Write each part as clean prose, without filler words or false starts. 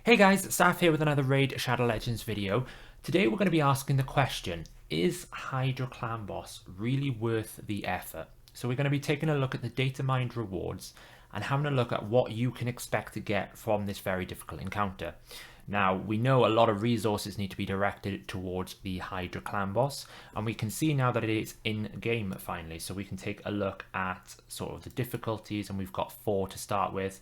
Hey guys, Saf here with another Raid Shadow Legends video. Today we're going to be asking the question, is Hydra Clan Boss really worth the effort? So we're going to be taking a look at the Datamined rewards and having a look at what you can expect to get from this very difficult encounter. Now, we know a lot of resources need to be directed towards the Hydra Clan Boss, and we can see now that it is in-game finally, so we can take a look at sort of the difficulties, and we've got 4 to start with.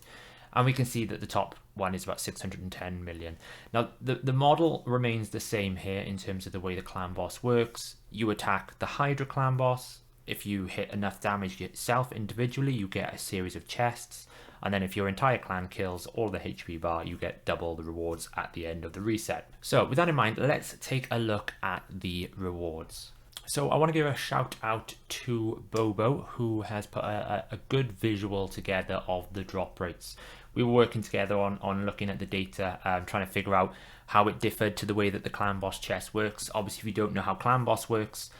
And we can see that the top one is about 610 million. Now, the model remains the same here in terms of the way the clan boss works. You attack the Hydra clan boss. If you hit enough damage yourself individually, you get a series of chests. And then if your entire clan kills all the HP bar, you get double the rewards at the end of the reset. So with that in mind, let's take a look at the rewards. So I want to give a shout out to Bobo, who has put a good visual together of the drop rates. We were working together on looking at the data, trying to figure out how it differed to the way that the clan boss chest works. Obviously, if you don't know how clan boss works,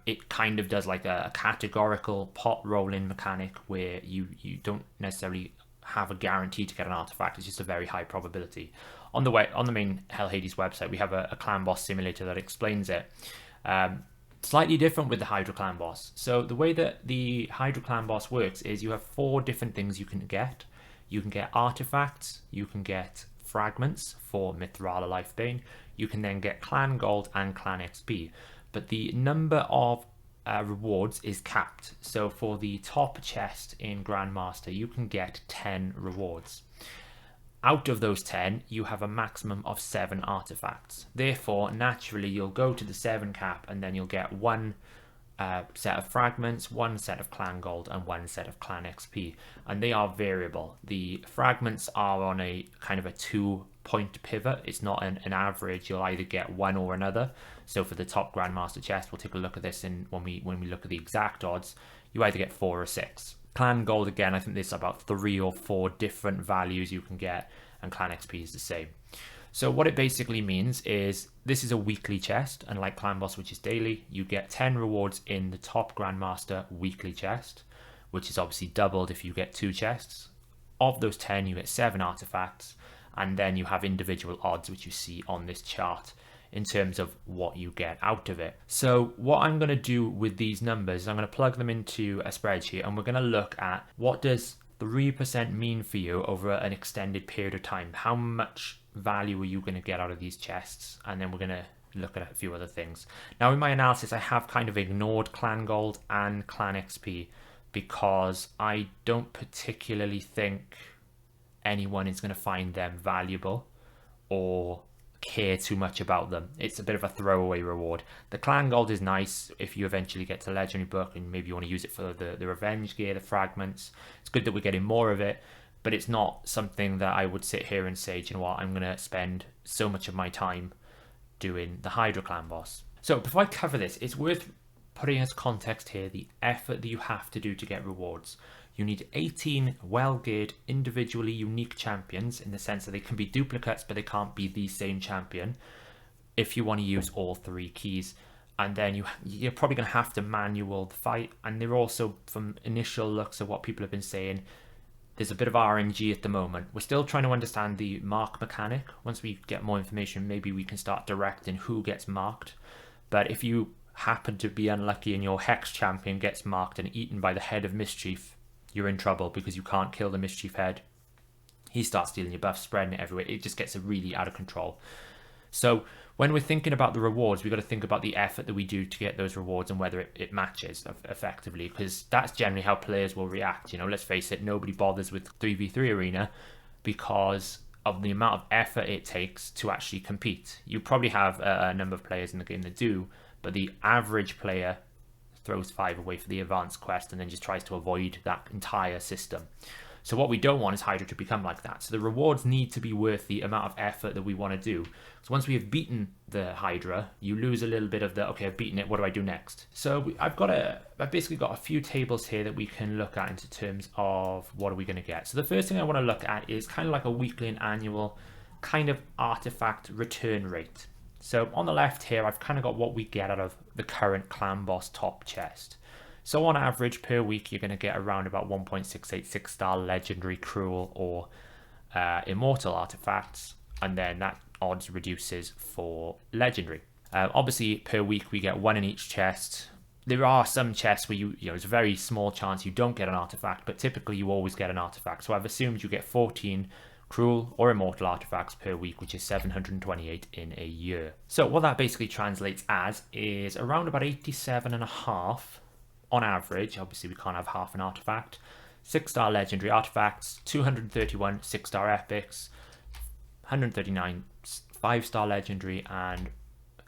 it kind of does like a categorical pot rolling mechanic where you don't necessarily have a guarantee to get an artifact. It's just a very high probability. On the main Hellhades website, we have a clan boss simulator that explains it. Slightly different with the Hydra Clan Boss. So the way that the Hydra Clan Boss works is you have 4 different things you can get. You can get artifacts, you can get fragments for Mithrala Lifebane, you can then get clan gold and clan XP. But the number of rewards is capped. So for the top chest in Grandmaster, you can get 10 rewards. Out of those 10, you have a maximum of 7 artifacts. Therefore, naturally, you'll go to the 7 cap and then you'll get 1 set of fragments, 1 set of clan gold, and 1 set of clan XP. And they are variable. The fragments are on a kind of a 2-point pivot. It's not an average. You'll either get one or another. So for the top Grandmaster chest, we'll take a look at this when we look at the exact odds. You either get 4 or 6. Clan gold, again, I think there's about 3 or 4 different values you can get, and clan XP is the same. So what it basically means is this is a weekly chest, and like clan boss, which is daily, you get 10 rewards in the top Grandmaster weekly chest, which is obviously doubled if you get 2 chests. Of those 10, you get 7 artifacts, and then you have individual odds, which you see on this chart, in terms of what you get out of it. So what I'm going to do with these numbers, I'm going to plug them into a spreadsheet, and we're going to look at what does 3% mean for you over an extended period of time. How much value are you going to get out of these chests? And then we're going to look at a few other things. Now in my analysis, I have kind of ignored clan gold and clan XP because I don't particularly think anyone is going to find them valuable or care too much about them. It's a bit of a throwaway reward. The clan gold is nice if you eventually get to legendary book and maybe you want to use it for the revenge gear, the fragments. It's good that we're getting more of it, but it's not something that I would sit here and say, you know what, I'm going to spend so much of my time doing the Hydra Clan Boss. So before I cover this, it's worth putting as context here the effort that you have to do to get rewards. You need 18 well-geared, individually unique champions, in the sense that they can be duplicates, but they can't be the same champion, if you want to use all 3 keys. And then you're probably going to have to manual the fight. And they're also, from initial looks of what people have been saying, there's a bit of RNG at the moment. We're still trying to understand the mark mechanic. Once we get more information, maybe we can start directing who gets marked. But if you happen to be unlucky and your Hex champion gets marked and eaten by the Head of Mischief, you're in trouble because you can't kill the Mischief Head. He starts stealing your buff, spreading it everywhere. It just gets really out of control. So when we're thinking about the rewards, we've got to think about the effort that we do to get those rewards and whether it matches effectively, because that's generally how players will react. You know, let's face it, nobody bothers with 3v3 arena because of the amount of effort it takes to actually compete. You probably have a number of players in the game that do, but the average player throws 5 away for the advanced quest and then just tries to avoid that entire system. So what we don't want is Hydra to become like that. So the rewards need to be worth the amount of effort that we want to do. So once we have beaten the Hydra, you lose a little bit of the, okay, I've beaten it, what do I do next? So I've basically got a few tables here that we can look at into terms of what are we going to get. So the first thing I want to look at is kind of like a weekly and annual kind of artifact return rate. So on the left here, I've kind of got what we get out of the current clan boss top chest. So on average per week, you're going to get around about 1.686 star legendary, cruel, or immortal artifacts. and then that odds reduces for legendary. Obviously per week we get one in each chest. There are some chests where you know, it's a very small chance you don't get an artifact, but typically you always get an artifact. So I've assumed you get 14 cruel or immortal artifacts per week, which is 728 in a year. So what that basically translates as is around about 87.5 on average. Obviously we can't have half an artifact. 6-star legendary artifacts, 231 6-star epics, 139 5-star legendary, and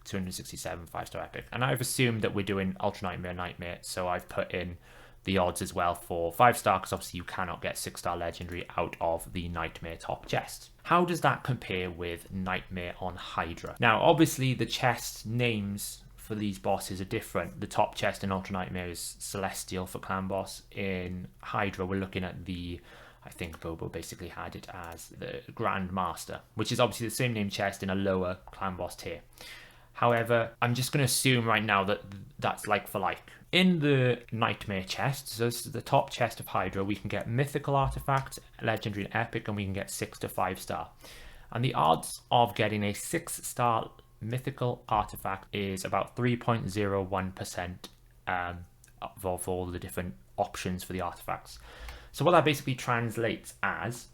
267 5-star epic. And I've assumed that we're doing Ultra Nightmare, so I've put in the odds as well for 5-star, because obviously you cannot get 6-star legendary out of the Nightmare top chest. How does that compare with Nightmare on Hydra? Now obviously the chest names for these bosses are different. The top chest in Ultra Nightmare is Celestial for Clan Boss. In Hydra we're looking at the, I think Bobo basically had it as the Grand Master, which is obviously the same name chest in a lower Clan Boss tier. However, I'm just going to assume right now that that's like for like. In the Nightmare chest, so this is the top chest of Hydra, we can get mythical artifacts, legendary and epic, and we can get 6 to 5-star. And the odds of getting a 6-star mythical artifact is about 3.01% of all the different options for the artifacts. So what that basically translates as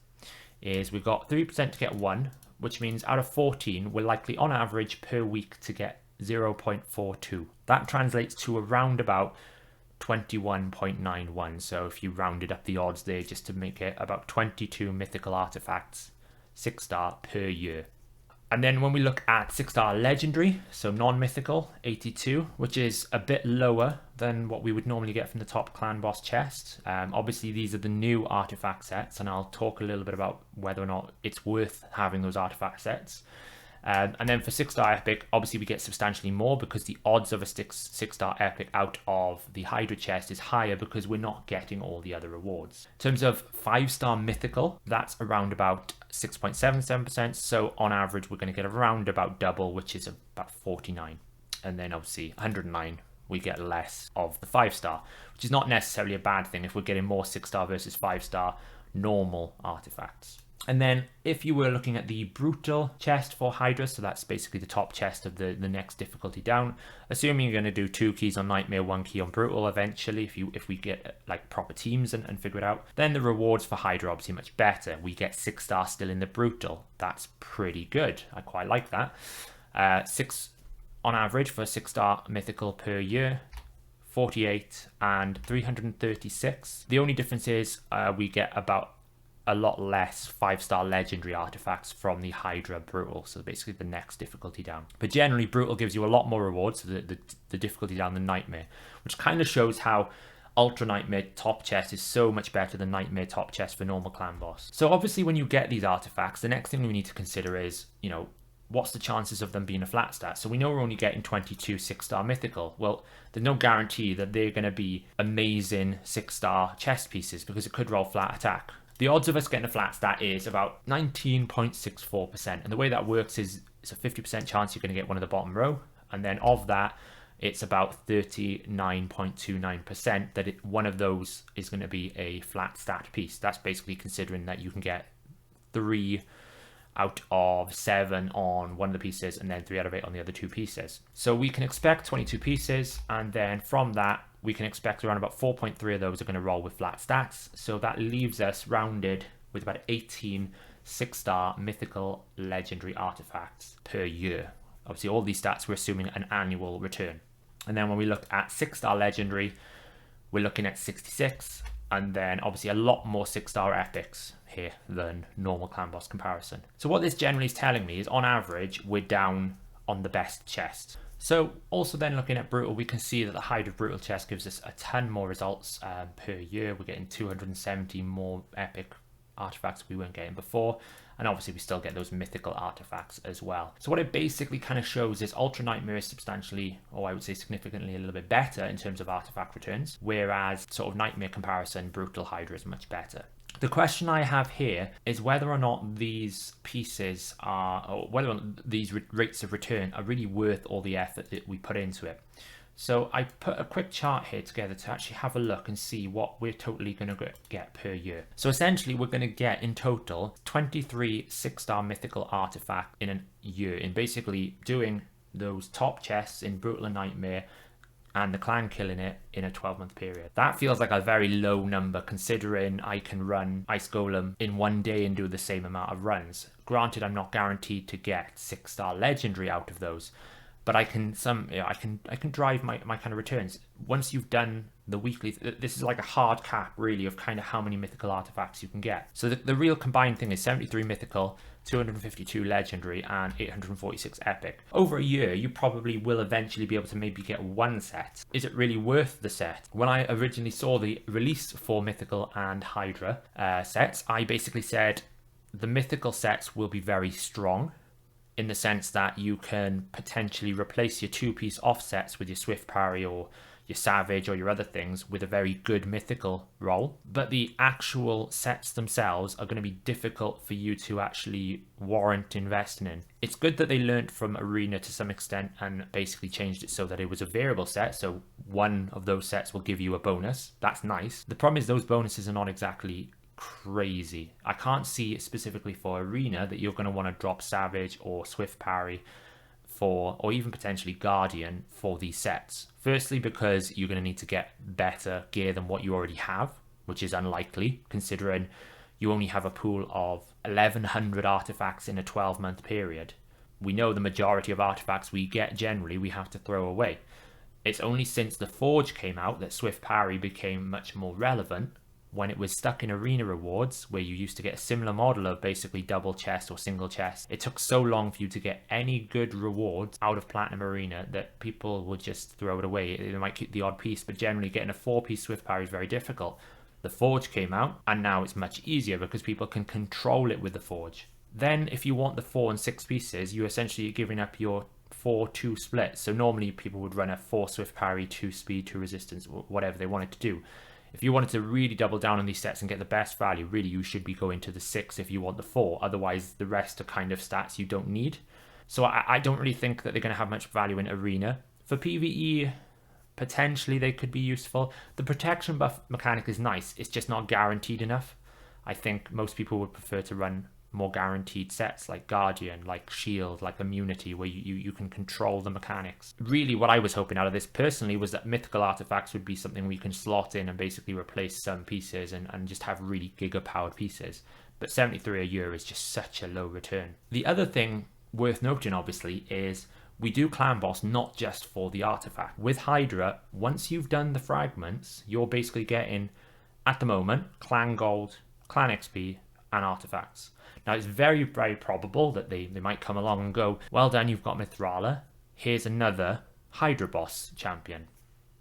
is we've got 3% to get 1, which means out of 14 we're likely on average per week to get 0.42. That translates to around about 21.91. So if you rounded up the odds there just to make it about 22 mythical artifacts 6-star per year. And then when we look at 6-star legendary, so non-mythical, 82, which is a bit lower than what we would normally get from the top Clan Boss chest. Obviously these are the new artifact sets, and I'll talk a little bit about whether or not it's worth having those artifact sets. And then for 6-star epic, obviously we get substantially more because the odds of a 6-star epic out of the Hydra chest is higher because we're not getting all the other rewards. In terms of 5-star mythical, that's around about 6.77%. So on average, we're going to get around about double, which is about 49. And then obviously 109, we get less of the 5-star, which is not necessarily a bad thing if we're getting more 6-star versus 5-star normal artifacts. And then if you were looking at the brutal chest for Hydra, so that's basically the top chest of the next difficulty down, assuming you're going to do 2 keys on Nightmare, 1 key on brutal eventually, if we get like proper teams and figure it out, then the rewards for Hydra are obviously much better. We get 6-star still in the brutal. That's pretty good. I quite like that. 6 on average for 6-star mythical per year, 48 and 336. The only difference is we get about a lot less 5-star legendary artifacts from the Hydra brutal, so basically the next difficulty down. But generally brutal gives you a lot more rewards, so the difficulty down the Nightmare, which kind of shows how Ultra Nightmare top chest is so much better than Nightmare top chest for normal Clan Boss. So obviously when you get these artifacts, the next thing we need to consider is, you know, what's the chances of them being a flat stat? So we know we're only getting 22 6-star mythical. Well, there's no guarantee that they're going to be amazing 6-star chest pieces because it could roll flat attack. The odds of us getting a flat stat is about 19.64%. And the way that works is it's a 50% chance you're going to get one of the bottom row. And then of that, it's about 39.29% that one of those is going to be a flat stat piece. That's basically considering that you can get 3 out of 7 on one of the pieces and then 3 out of 8 on the other 2 pieces. So we can expect 22 pieces, and then from that we can expect around about 4.3 of those are going to roll with flat stats. So that leaves us rounded with about 18 6-star mythical legendary artifacts per year. Obviously all these stats we're assuming an annual return. And then when we look at 6-star legendary, we're looking at 66, and then obviously a lot more 6-star epics here than normal Clan Boss comparison. So what this generally is telling me is on average we're down on the best chest. So also then looking at brutal, we can see that the Hydra brutal chest gives us a ton more results per year. We're getting 270 more epic artifacts we weren't getting before, and obviously we still get those mythical artifacts as well. So what it basically kind of shows is Ultra Nightmare is substantially, or I would say significantly, a little bit better in terms of artifact returns, whereas sort of Nightmare comparison, brutal Hydra is much better. The question I have here is whether or not these pieces are, or whether or not these rates of return are really worth all the effort that we put into it. So I put a quick chart here together to actually have a look and see what we're totally going to get per year. So essentially we're going to get in total 23 6-star mythical artifacts in a year, in basically doing those top chests in Brutal and Nightmare and the clan killing it in a 12-month period. That feels like a very low number considering I can run Ice Golem in one day and do the same amount of runs. Granted, I'm not guaranteed to get 6-star legendary out of those, but I can I can drive my kind of returns. Once you've done the weekly, this is like a hard cap really of kind of how many mythical artifacts you can get. So the real combined thing is 73 mythical, 252 legendary, and 846 epic. Over a year, you probably will eventually be able to maybe get one set. Is it really worth the set? When I originally saw the release for mythical and Hydra sets, I basically said the mythical sets will be very strong, in the sense that you can potentially replace your 2-piece offsets with your swift parry or your savage or your other things with a very good mythical roll. But the actual sets themselves are going to be difficult for you to actually warrant investing in. It's good that they learned from Arena to some extent and basically changed it so that it was a variable set. So one of those sets will give you a bonus. That's nice. The problem is those bonuses are not exactly crazy. I can't see specifically for Arena that you're going to want to drop Savage or Swift Parry for, or even potentially Guardian for these sets. Firstly, because you're going to need to get better gear than what you already have, which is unlikely considering you only have a pool of 1100 artifacts in a 12-month period. We know the majority of artifacts we get generally we have to throw away. It's only since the Forge came out that Swift Parry became much more relevant. When it was stuck in Arena rewards, where you used to get a similar model of basically double chest or single chest, it took so long for you to get any good rewards out of Platinum Arena that people would just throw it away. They might keep the odd piece, but generally getting a 4-piece Swift Parry is very difficult. The Forge came out, and now it's much easier because people can control it with the Forge. Then if you want the 4 and 6 pieces, you're essentially giving up your 4-2 split. So normally people would run a 4 Swift Parry, 2 speed, 2 resistance, whatever they wanted to do. If you wanted to really double down on these sets and get the best value, really you should be going to the 6 if you want the 4. Otherwise, the rest are kind of stats you don't need. So I don't really think that they're going to have much value in Arena. For PvE, potentially they could be useful. The protection buff mechanic is nice. It's just not guaranteed enough. I think most people would prefer to run more guaranteed sets like Guardian, like Shield, like Immunity, where you can control the mechanics. Really what I was hoping out of this personally was that mythical artifacts would be something we can slot in and basically replace some pieces and just have really giga powered pieces. But 73 a year is just such a low return. The other thing worth noting obviously is we do Clan Boss not just for the artifact. With Hydra, once you've done the fragments, you're basically getting, at the moment, Clan Gold, Clan XP, and artifacts. Now it's very, very probable that they might come along and go, well done, you've got Mithrala, here's another Hydra Boss champion.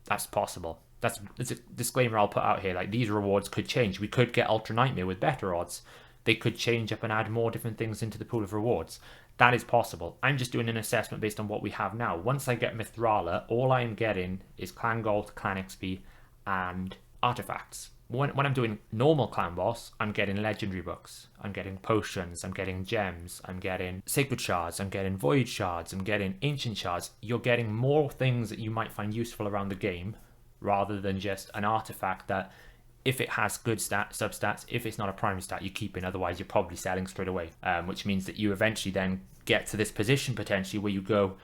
That's possible. That's a disclaimer I'll put out here. Like, these rewards could change. We could get Ultra Nightmare with better odds. They could change up and add more different things into the pool of rewards. That is possible. I'm just doing an assessment based on what we have now. Once I get Mithrala, all I am getting is Clan Gold, Clan XP, and artifacts. When I'm doing normal Clan Boss, I'm getting legendary books, I'm getting potions, I'm getting gems, I'm getting sacred shards, I'm getting void shards, I'm getting ancient shards. You're getting more things that you might find useful around the game rather than just an artifact that, if it has good substats, if it's not a primary stat, you keep in, otherwise you're probably selling straight away, which means that you eventually then get to this position potentially where you go,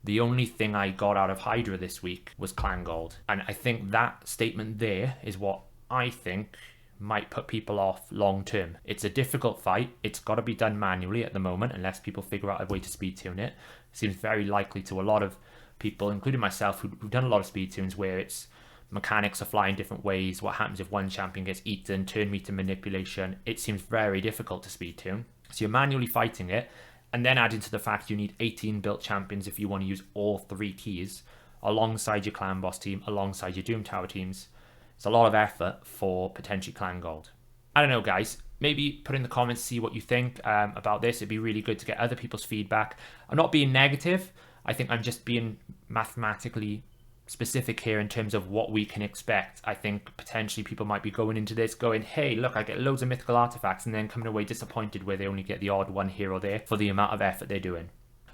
the only thing I got out of Hydra this week was Clan Gold. And I think that statement there is what I think might put people off long term. It's a difficult fight. It's got to be done manually at the moment unless people figure out a way to speed tune it. It seems very likely to a lot of people, including myself, who've done a lot of speed tunes where it's mechanics are flying different ways. What happens if one champion gets eaten, turn meter manipulation? It seems very difficult to speed tune. So you're manually fighting it, and then adding to the fact you need 18 built champions if you want to use all 3 keys alongside your Clan Boss team, alongside your Doom Tower teams. It's a lot of effort for potentially Clan Gold. I don't know, guys. Maybe put in the comments, see what you think about this. It'd be really good to get other people's feedback. I'm not being negative. I think I'm just being mathematically specific here in terms of what we can expect. I think potentially people might be going into this going, hey, look, I get loads of mythical artifacts, and then coming away disappointed where they only get the odd one here or there for the amount of effort they're doing.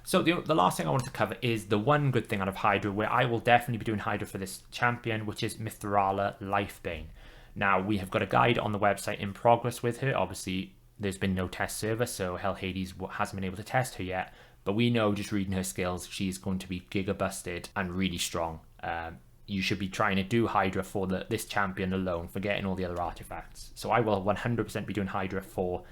So the last thing I wanted to cover is the one good thing out of Hydra, where I will definitely be doing Hydra for this champion, which is Mithrala Lifebane. Now, we have got a guide on the website in progress with her. Obviously, there's been no test server, so Hellhades hasn't been able to test her yet. But we know, just reading her skills, she's going to be giga busted and really strong. You should be trying to do Hydra for this champion alone, forgetting all the other artifacts. So I will 100% be doing Hydra for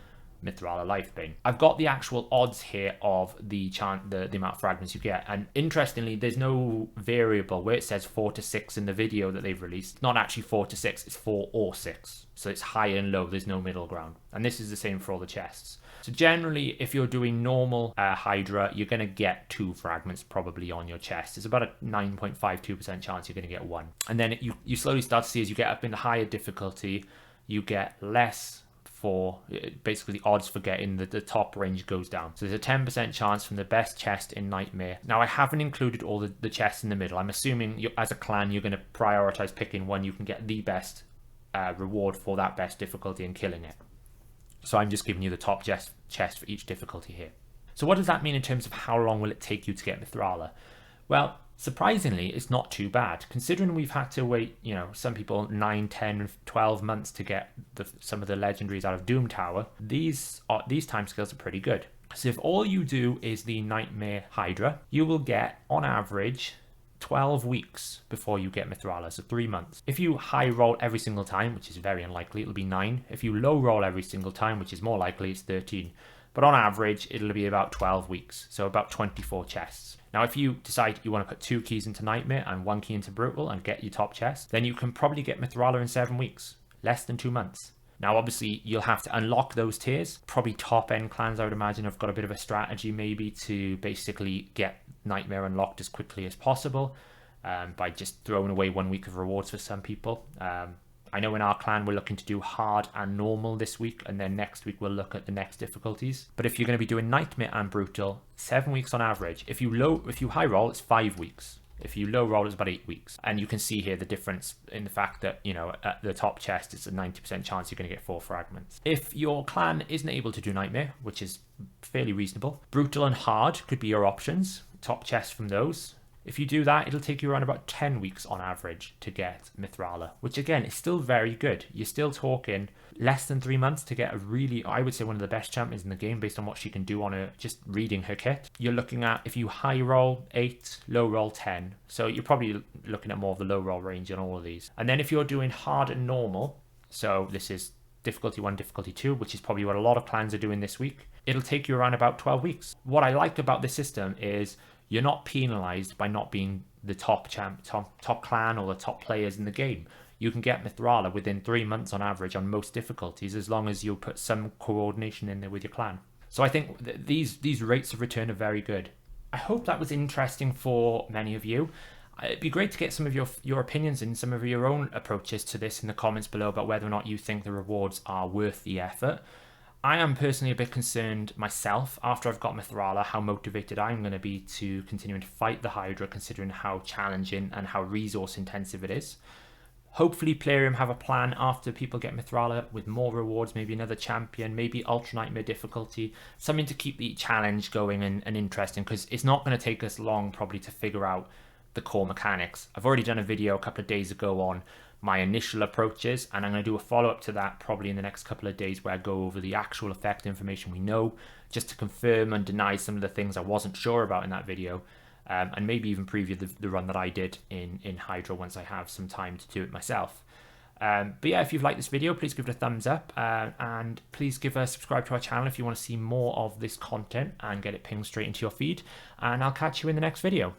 Mithrala Lifebane. I've got the actual odds here of the amount of fragments you get, and interestingly, there's no variable where it says 4 to 6 in the video that they've released. Not actually 4 to 6, it's 4 or 6. So it's high and low, there's no middle ground. And this is the same for all the chests. So generally, if you're doing normal Hydra, you're going to get 2 fragments probably on your chest. It's about a 9.52% chance you're going to get 1. And then you slowly start to see, as you get up in the higher difficulty, you get less for, basically the odds for getting the top range goes down. So there's a 10% chance from the best chest in Nightmare. Now, I haven't included all the chests in the middle. I'm assuming as a clan, you're going to prioritize picking one you can get the best reward for that best difficulty and killing it. So I'm just giving you the top chest for each difficulty here. So what does that mean in terms of how long will it take you to get Mithrala? Well, surprisingly, it's not too bad. Considering we've had to wait, some people 9, 10, 12 months to get some of the legendaries out of Doom Tower, these timescales are pretty good. So if all you do is the Nightmare Hydra, you will get, on average, 12 weeks before you get Mithrala, so 3 months. If you high roll every single time, which is very unlikely, it'll be 9. If you low roll every single time, which is more likely, it's 13. But on average, it'll be about 12 weeks, so about 24 chests. Now, if you decide you want to put 2 keys into Nightmare and 1 key into Brutal and get your top chest, then you can probably get Mithrala in 7 weeks, less than 2 months. Now, obviously, you'll have to unlock those tiers. Probably top-end clans, I would imagine, have got a bit of a strategy maybe to basically get Nightmare unlocked as quickly as possible by just throwing away 1 week of rewards for some people. I know in our clan we're looking to do hard and normal this week, and then next week we'll look at the next difficulties. But if you're going to be doing Nightmare and Brutal, 7 weeks on average. If you high roll, it's 5 weeks. If you low roll, it's about 8 weeks. And you can see here the difference in the fact that, at the top chest, it's a 90% chance you're going to get 4 fragments. If your clan isn't able to do Nightmare, which is fairly reasonable, Brutal and Hard could be your options. Top chest from those. If you do that, it'll take you around about 10 weeks on average to get Mithrala, which again is still very good. You're still talking less than 3 months to get a really, I would say, one of the best champions in the game based on what she can do on her, just reading her kit. You're looking at, if you high roll 8, low roll 10. So you're probably looking at more of the low roll range on all of these. And then if you're doing hard and normal, so this is difficulty 1, difficulty 2, which is probably what a lot of clans are doing this week, it'll take you around about 12 weeks. What I like about this system is you're not penalized by not being the top clan or the top players in the game. You can get Mithrala within 3 months on average on most difficulties, as long as you put some coordination in there with your clan. So I think these rates of return are very good. I hope that was interesting for many of you. It'd be great to get some of your opinions and some of your own approaches to this in the comments below about whether or not you think the rewards are worth the effort. I am personally a bit concerned myself, after I've got Mithrala, how motivated I'm going to be to continuing to fight the Hydra, considering how challenging and how resource intensive it is. Hopefully Plarium have a plan after people get Mithrala with more rewards, maybe another champion, maybe Ultra Nightmare difficulty, something to keep the challenge going and interesting, because it's not going to take us long probably to figure out the core mechanics. I've already done a video a couple of days ago on my initial approaches, and I'm going to do a follow-up to that probably in the next couple of days, where I go over the actual effect information we know, just to confirm and deny some of the things I wasn't sure about in that video, and maybe even preview the run that I did in Hydra once I have some time to do it myself. But yeah, if you've liked this video, please give it a thumbs up, and please subscribe to our channel if you want to see more of this content and get it pinged straight into your feed, and I'll catch you in the next video.